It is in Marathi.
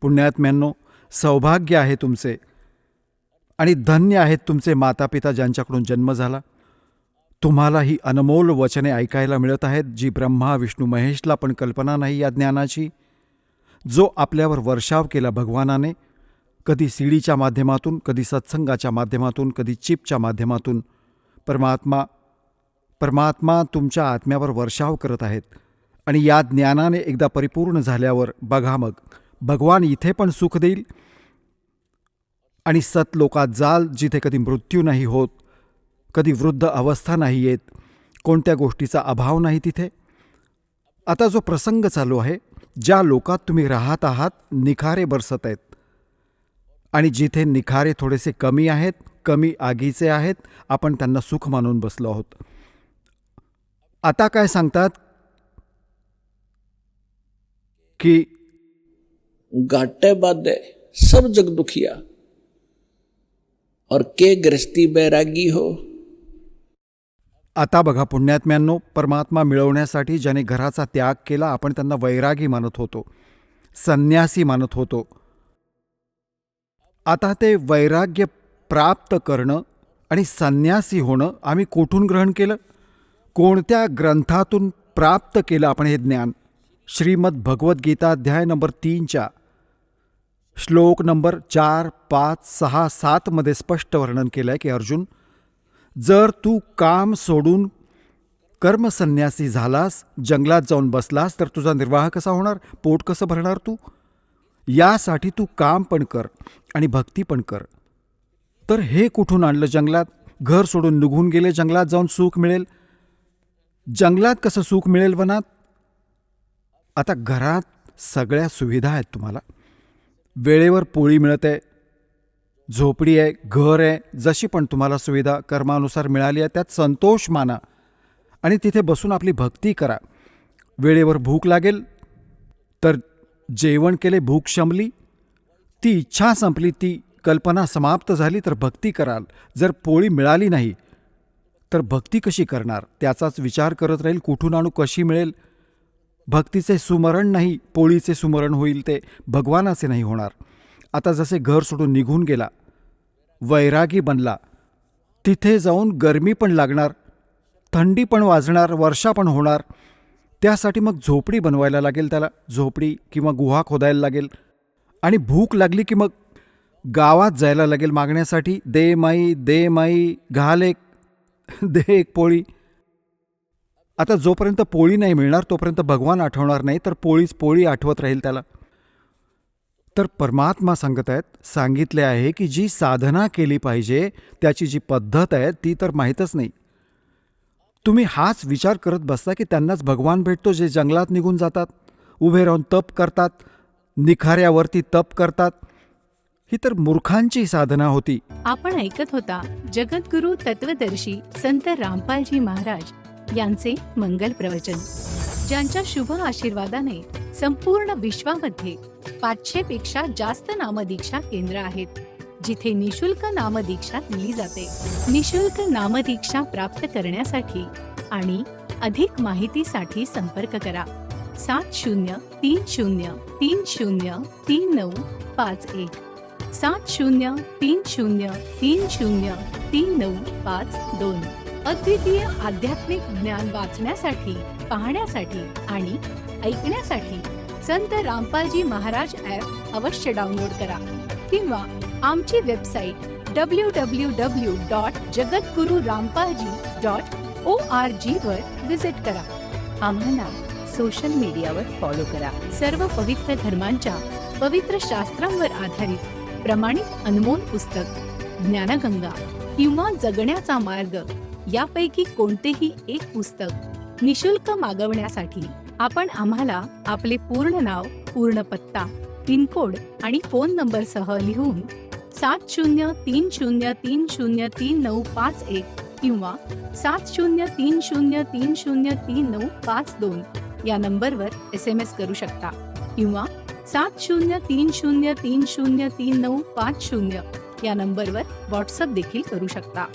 पुण्यात्म्यांनो, सौभाग्य आहे तुमचे आणि धन्य आहेत तुमचे मातापिता ज्यांच्याकडून जन्म झाला. तुम्हाला ही अनमोल वचने ऐकायला मिळत आहेत, जी ब्रह्मा विष्णू महेशला पण कल्पना नाही या ज्ञानाची, जो आपल्यावर वर्षाव केला भगवानाने, कधी सीडीच्या माध्यमातून, कधी सत्संगाच्या माध्यमातून, कधी चिपच्या माध्यमातून. परमात्मा तुमच्या आत्म्यावर वर्षाव करत आहेत. आणि या ज्ञानाने एकदा परिपूर्ण झाल्यावर बघा, मग भगवान इथे पण सुख देईल आणि सतलोकात जाल, जिथे कधी मृत्यू नाही होत, कधी वृद्ध अवस्था नाही येत, कोणत्या गोष्टीचा अभाव नाही तिथे. आता जो प्रसंग चालू आहे, ज्या लोकात तुम्ही राहत आहात, निखारे बरसत आहेत आणि जिथे निखारे थोडेसे कमी आहेत, कमी आगीचे आहेत, आपण त्यांना सुख मानून बसलो आहोत. आता काय सांगतात की घाटे बादे सब जग दुखिया और के गृहस्थी बैरागी हो. आता बघा पुण्यात्म्यांनो, परमात्मा मिळवण्यासाठी ज्याने घराचा त्याग केला, आपण त्यांना वैरागी मानत होतो, संन्यासी मानत होतो. आता ते वैराग्य प्राप्त करणं आणि संन्यासी होणं आम्ही कुठून ग्रहण केलं, कोणत्या ग्रंथातून प्राप्त केलं आपण हे ज्ञान? श्रीमद भगवद्गीता अध्याय नंबर 3 श्लोक नंबर 4, 5, 6, 7 मध्ये स्पष्ट वर्णन केलं आहे की अर्जुन, जर तू काम सोडून कर्मसन्यासी झालास, जंगलात जाऊन बसलास, तर तुझा निर्वाह कसा होणार, पोट कसं भरणार तू? यासाठी तू काम पण कर आणि भक्ती पण कर. तर हे कुठून आणलं जंगलात? घर सोडून निघून गेले, जंगलात जाऊन सुख मिळेल. जंगलात कसं सुख मिळेल वनात? आता घरात सगळ्या सुविधा आहेत तुम्हाला, वेळेवर पोळी मिळते, झोपडी आहे, घर आहे, जशी पण तुम्हाला सुविधा कर्मानुसार मिळाली आहे त्यात संतोष माना आणि तिथे बसून आपली भक्ती करा. वेळेवर भूक लागेल तर जेवण केले, भूक शमली, ती इच्छा संपली, ती कल्पना समाप्त झाली तर भक्ती कराल. जर पोळी मिळाली नाही तर भक्ती कशी करणार? त्याचाच विचार करत राहील, कुठून आणू, कशी मिळेल. भक्तीचे सुमरण नाही, पोळीचे सुमरण होईल, ते भगवानाचे नाही होणार. आता जसे घर सोडून निघून गेला, वैरागी बनला, तिथे जाऊन गरमी पण लागणार, थंडी पण वाजणार, वर्षा पण होणार. त्यासाठी मग झोपडी बनवायला लागेल त्याला, झोपडी किंवा गुहा खोदायला लागेल. आणि भूक लागली की मग गावात जायला लागेल मागण्यासाठी, दे माई घाल एक, दे एक पोळी. आता जोपर्यंत पोळी नाही मिळणार तोपर्यंत भगवान आठवणार नाही, तर पोळी आठवत राहील त्याला. तर परमात्मा सांगत आहेत, सांगितले आहे की जी साधना केली पाहिजे त्याची जी पद्धत आहे ती तर माहीतच नाही. तुम्ही हाच विचार करत बसता की त्यांनाच भगवान भेटतो जे जंगलात निघून जातात, उभे राहून तप करतात, निखाऱ्यावरती तप करतात. ही तर मूर्खांची साधना होती. आपण ऐकत होता जगद्गुरु तत्वदर्शी संत रामपालजी महाराज यांचे मंगल प्रवचन, ज्यांच्या शुभ आशीर्वादाने संपूर्ण विश्वामध्ये 500 पेक्षा जास्त नामदीक्षा केंद्र आहेत, जिथे निशुल्क नामदीक्षा दिली जाते. निशुल्क नामदीक्षा प्राप्त करण्यासाठी आणि अधिक माहितीसाठी संपर्क करा 7030303951 7030303952. अद्वितीय आध्यात्मिक ज्ञान वाचण्यासाठी, पाहण्यासाठी आणि ऐकण्यासाठी संत रामपालजी महाराज ॲप अवश्य डाउनलोड करा किंवा आमची वेबसाईट www.jagadgururampalji.org वर विजिट करा. आम्हाला सोशल मीडियावर फॉलो करा. सर्व पवित्र धर्मांच्या पवित्र शास्त्रांवर आधारित प्रमाणित अनमोल पुस्तक ज्ञानगंगा किंवा जगण्याचा मार्ग यापैकी कोणतेही एक पुस्तक निशुल्क मागवण्यासाठी आपण आम्हाला आपले पूर्ण नाव, पूर्ण पत्ता, पिनकोड आणि फोन नंबरसह लिहून 7030303951 किंवा 7030303952 या नंबरवर SMS करू शकता किंवा 7030303950 या नंबरवर व्हॉट्सअप देखील करू शकता.